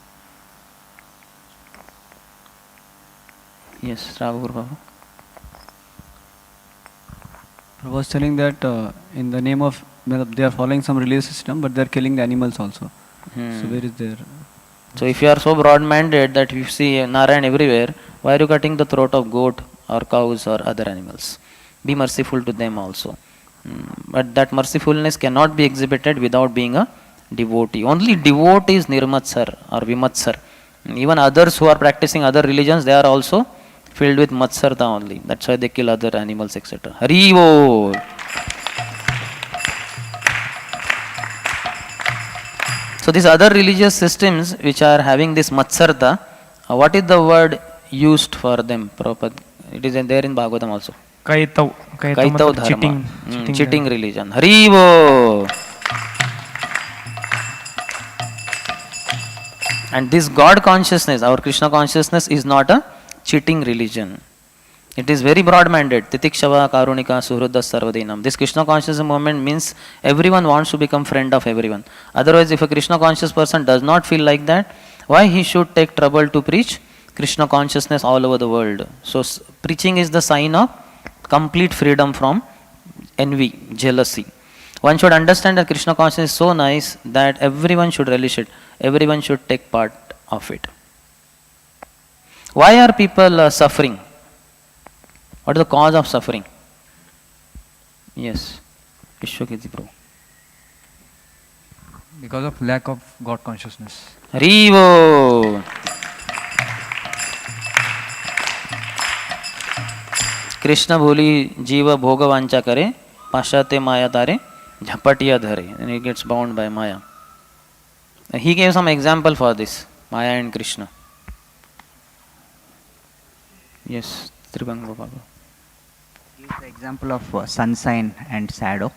Yes, Ravur Babu. I was telling that in the name of, they are following some religious system, but they are killing the animals also. So where is there? So if you are so broad-minded that you see Narayan everywhere, why are you cutting the throat of goat or cows or other animals? Be merciful to them also. But that mercifulness cannot be exhibited without being a devotee. Only devotee is nirmatsar or vimatsar. Even others who are practicing other religions, they are also filled with matsarta only. That's why they kill other animals, etc. Hari Bol. So these other religious systems which are having this matsarta, what is the word used for them, Prabhupada? It is there in Bhagavatam also. Kaitav Dharma. Cheating religion. Hari Bol. And this God consciousness, our Krishna consciousness, is not a cheating religion. It is very broad-minded. Titikshava, Karunika, Suhruddha, Sarvadinam. This Krishna consciousness movement means everyone wants to become friend of everyone. Otherwise, if a Krishna conscious person does not feel like that, why he should take trouble to preach Krishna consciousness all over the world? So, preaching is the sign of complete freedom from envy, jealousy. One should understand that Krishna consciousness is so nice that everyone should relish it. Everyone should take part of it. Why are people suffering? What is the cause of suffering? Yes. Vishwakirti Prabhu. Because of lack of God consciousness. Harivo. Krishna bholi jiva bhoga vancha kare, pashate maya tare, jhapatiya dhare. And he gets bound by maya. He gave some example for this, Maya and Krishna. Yes, Tribanga Baba. Give the example of sun sign and shadow.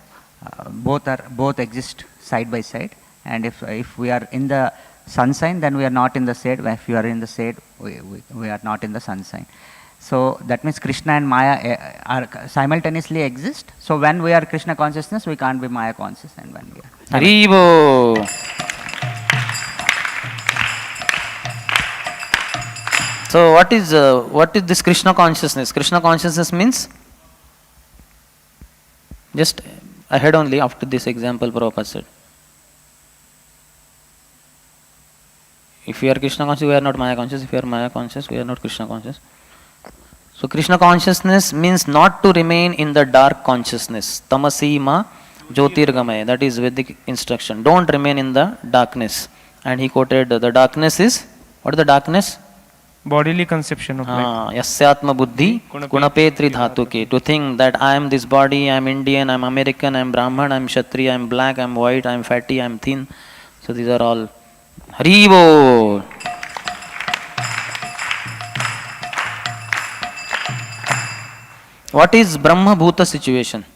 Both exist side by side. And if we are in the sun sign, then we are not in the shade. If we are in the shade, we are not in the sun sign. So that means Krishna and Maya are simultaneously exist. So when we are Krishna consciousness, we can't be Maya conscious. And when we are Haribo. So what is this Krishna consciousness? Krishna consciousness means, just ahead only after this example Prabhupada said. If we are Krishna conscious, we are not Maya conscious. If we are Maya conscious, we are not Krishna conscious. So Krishna consciousness means not to remain in the dark consciousness. Tamasi ma jyotirgamaya. That is Vedic instruction. Don't remain in the darkness. And he quoted the darkness is, what is the darkness? Bodily conception of life. Yasyatma buddhi gunapetri dhatuke. To think that I am this body, I am Indian, I am American, I am Brahman, I am Kshatriya, I am black, I am white, I am fatty, I am thin. So these are all Haribo. What is Brahma Bhuta situation?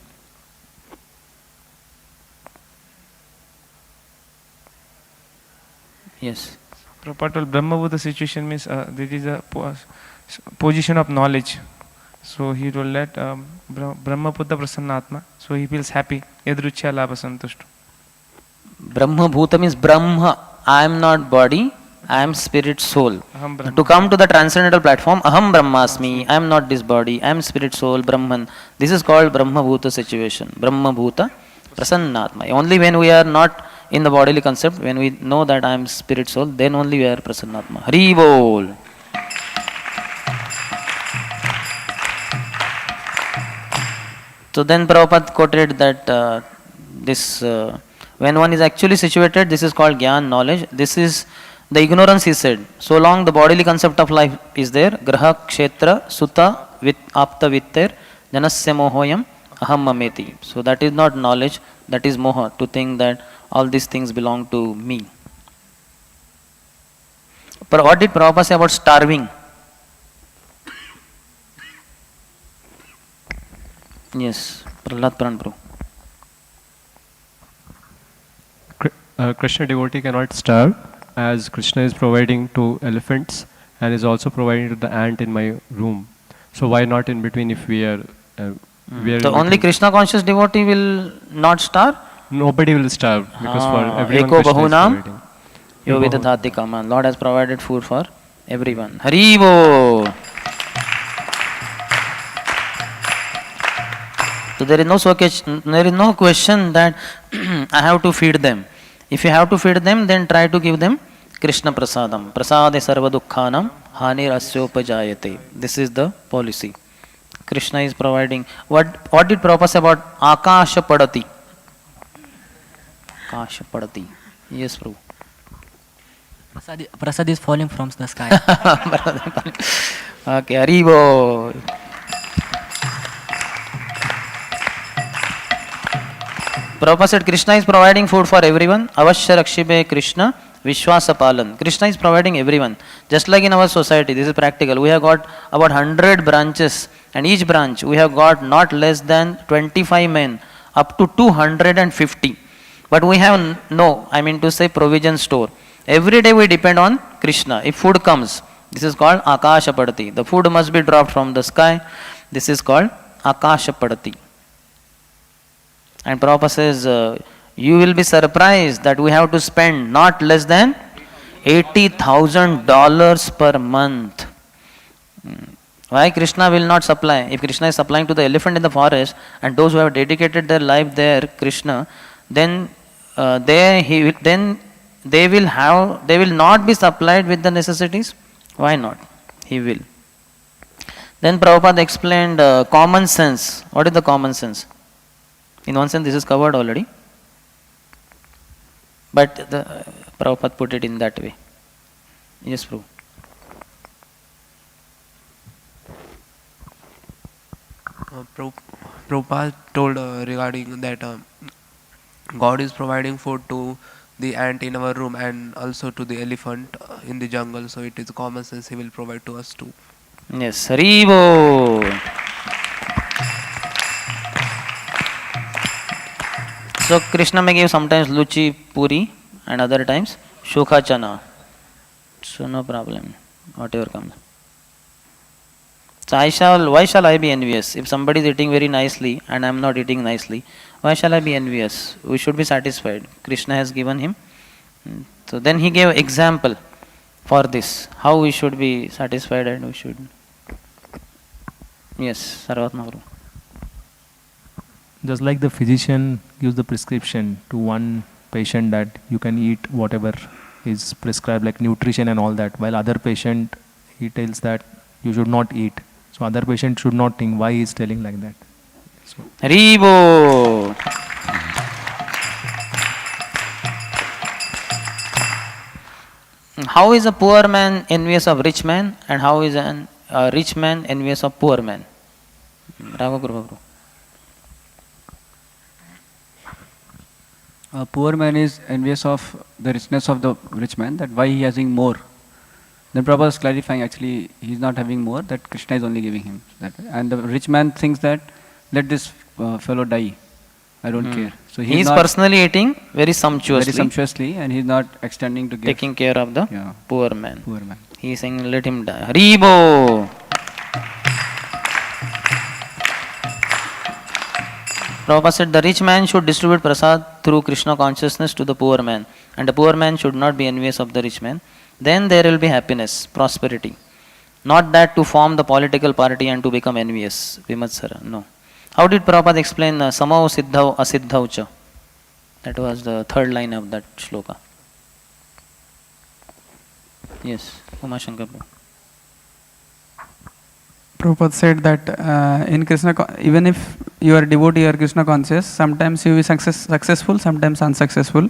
Yes. Prabhupada, Brahmabhuta situation means there is a position of knowledge. So he told that Brahmabhuta Prasannatma. So he feels happy. Yadruchya Labha Santushta. Brahmabhuta means Brahma. I am not body, I am spirit soul. To come to the transcendental platform, Aham Brahmasmi. I am not this body, I am spirit soul, Brahman. This is called Brahmabhuta situation. Brahmabhuta Prasannatma. Only when we are not in the bodily concept, when we know that I am spirit soul, then only we are Prasannatma. Hari Bol. So then Prabhupada quoted that this When one is actually situated, this is called Gyan, knowledge. This is the ignorance, he said. So long the bodily concept of life is there, Graha, Kshetra, Sutta, Apta, Vitter, Janasya Mohoyam, Aham Mameti. So that is not knowledge, that is Moha, to think that all these things belong to me. But what did Prabhupada say about starving? Yes, Prahlad Pranpru. Krishna devotee cannot starve, as Krishna is providing to elephants and is also providing to the ant in my room. So why not in between if we are... So only Krishna conscious devotee will not starve? Nobody will starve because for everyone Eko Krishna bahunam is providing. yo vidadhati kaman. Lord has provided food for everyone. Haribo! So there is no question that I have to feed them. If you have to feed them, then try to give them Krishna prasadam. Prasade sarva dukkhanam hanir asyopajayate. This is the policy. Krishna is providing. What did Prabhupada say about Akasha Padati? Akasha Padati. Yes, Prabhu. Prasad is falling from the sky. Okay, Haribo. Prabhupada said Krishna is providing food for everyone. Avashya Rakshibe Krishna Vishwasa Palan. Krishna is providing everyone. Just like in our society, this is practical. We have got about 100 branches, and each branch we have got not less than 25 men, up to 250. But we have provision store. Every day we depend on Krishna. If food comes, this is called Akasha Padati. The food must be dropped from the sky. This is called Akasha Padati. And Prabhupada says, you will be surprised that we have to spend not less than $80,000 per month. Why Krishna will not supply? If Krishna is supplying to the elephant in the forest, and those who have dedicated their life there, Krishna, then they will not be supplied with the necessities. Why not? He will. Then Prabhupada explained common sense. What is the common sense? In one sense, this is covered already. But Prabhupada put it in that way. Yes, Prabhu. Prabhupada told regarding that God is providing food to the ant in our room and also to the elephant in the jungle. So it is common sense He will provide to us too. Yes, Haribo. So Krishna may give sometimes luchi puri and other times shukha chana. So no problem, whatever comes. So why shall I be envious? If somebody is eating very nicely and I am not eating nicely, why shall I be envious? We should be satisfied. Krishna has given him. So then he gave example for this, how we should be satisfied and we should. Yes, Sarvatma Guru. Just like the physician gives the prescription to one patient that you can eat whatever is prescribed, like nutrition and all that, while other patient he tells that you should not eat. So other patient should not think why he is telling like that. So. Haribo. How is a poor man envious of rich man, and how is a rich man envious of poor man? Raghu Guru. A poor man is envious of the richness of the rich man, that why he is having more. Then Prabhupada is clarifying, actually he is not having more, that Krishna is only giving him that. And the rich man thinks that let this fellow die, I don't care. So he is personally eating very sumptuously, and he is not extending to give. Taking care of the poor man. Poor man. He is saying let him die. Haribo. Prabhupada said the rich man should distribute prasad through Krishna consciousness to the poor man, and the poor man should not be envious of the rich man. Then there will be happiness, prosperity. Not that to form the political party and to become envious. Vimatsara, no. How did Prabhupada explain Samau Siddhau Asiddhau Cha? That was the third line of that shloka. Yes, Umashankar. Prabhupada said that in Krishna, even if you are devotee, you are Krishna conscious, sometimes you will be successful, sometimes unsuccessful,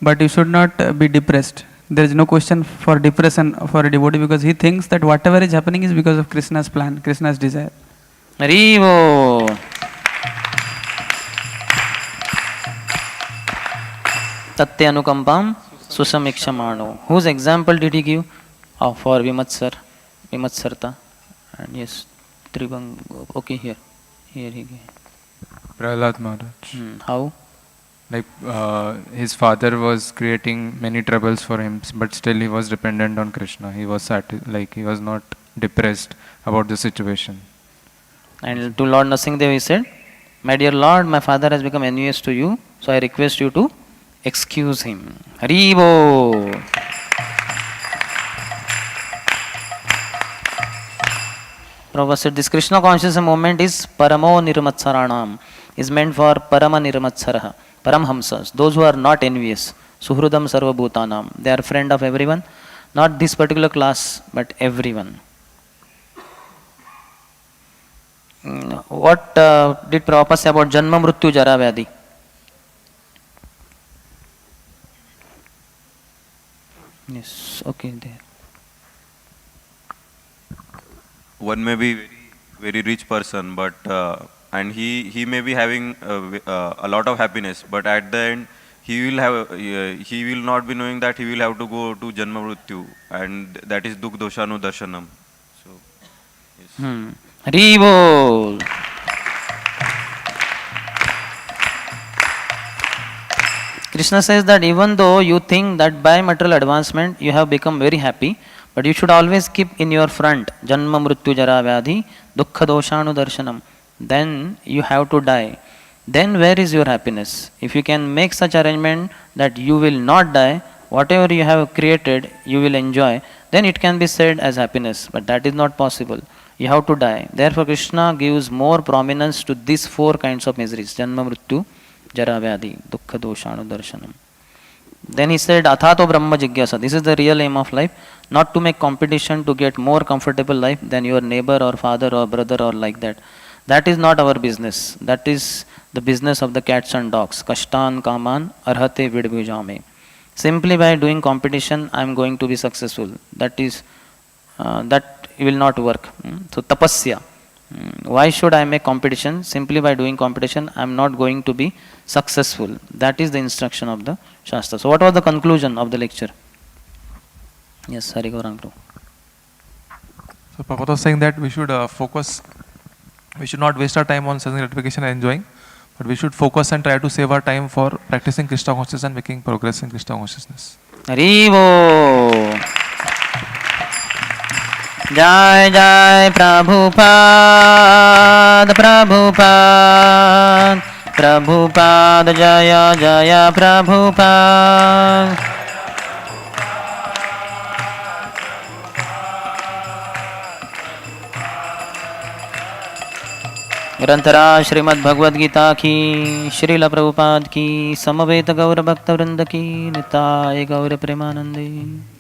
but you should not be depressed. There is no question for depression for a devotee, because he thinks that whatever is happening is because of Krishna's plan, Krishna's desire. Haribo. Tatya anukampam susamikshamaano. Whose example did he give? Oh, for Vimatsarta. And yes, Tribang. Okay, here he gave. Prahlad Maharaj. How? Like his father was creating many troubles for him, but still he was dependent on Krishna. He was he was not depressed about the situation. And to Lord Nrsimhadev he said, "My dear Lord, my father has become envious to you, so I request you to excuse him." Haribo. Prabhupada said this Krishna consciousness movement is Paramo Nirmatsaranam, is meant for Parama Nirmatsaraha, Paramhamsas, those who are not envious. Suhrudam Sarva Bhutanam, they are friend of everyone, not this particular class, but everyone. What did Prabhupada say about Janma Mrityu Jara Vyadhi? Yes, okay, there. One may be very rich person, but and he may be having a lot of happiness, but at the end he will not be knowing that he will have to go to Janma Mrityu, and that is Dukh Doshanu Darshanam. So, yes. Haribol. Krishna says that even though you think that by material advancement you have become very happy, but you should always keep in your front Janma Mrityu Jara Vyadhi Dukkha Doshanu Darshanam. Then you have to die. Then where is your happiness? If you can make such arrangement that you will not die, whatever you have created you will enjoy, then it can be said as happiness. But that is not possible. You have to die. Therefore Krishna gives more prominence to these four kinds of miseries: Janma Mrityu Jara Vyadhi Dukkha Doshanu Darshanam. Then he said, Athato Brahma Jigyasa. This is the real aim of life, not to make competition to get more comfortable life than your neighbor or father or brother or like that. That is not our business. That is the business of the cats and dogs. Kashtan Kaman Arhate Vidbhujame. Simply by doing competition, I am going to be successful. That will not work. So tapasya. Why should I make competition? Simply by doing competition, I am not going to be successful. That is the instruction of the Shastra. So what was the conclusion of the lecture? Yes, Hari Gaurang. So Prabhupada was saying that we should focus, we should not waste our time on sense gratification and enjoying, but we should focus and try to save our time for practicing Krishna consciousness and making progress in Krishna consciousness. Haribo. Jai Jai Prabhupada, Prabhupada, Prabhupada Jaya Jaya Prabhupada. ग्रंथराज Shrimad Bhagavad Gita की, श्रीला प्रभुपाद की, समवेत गौर भक्त वृंद की, निताय गौर प्रेमानंदी।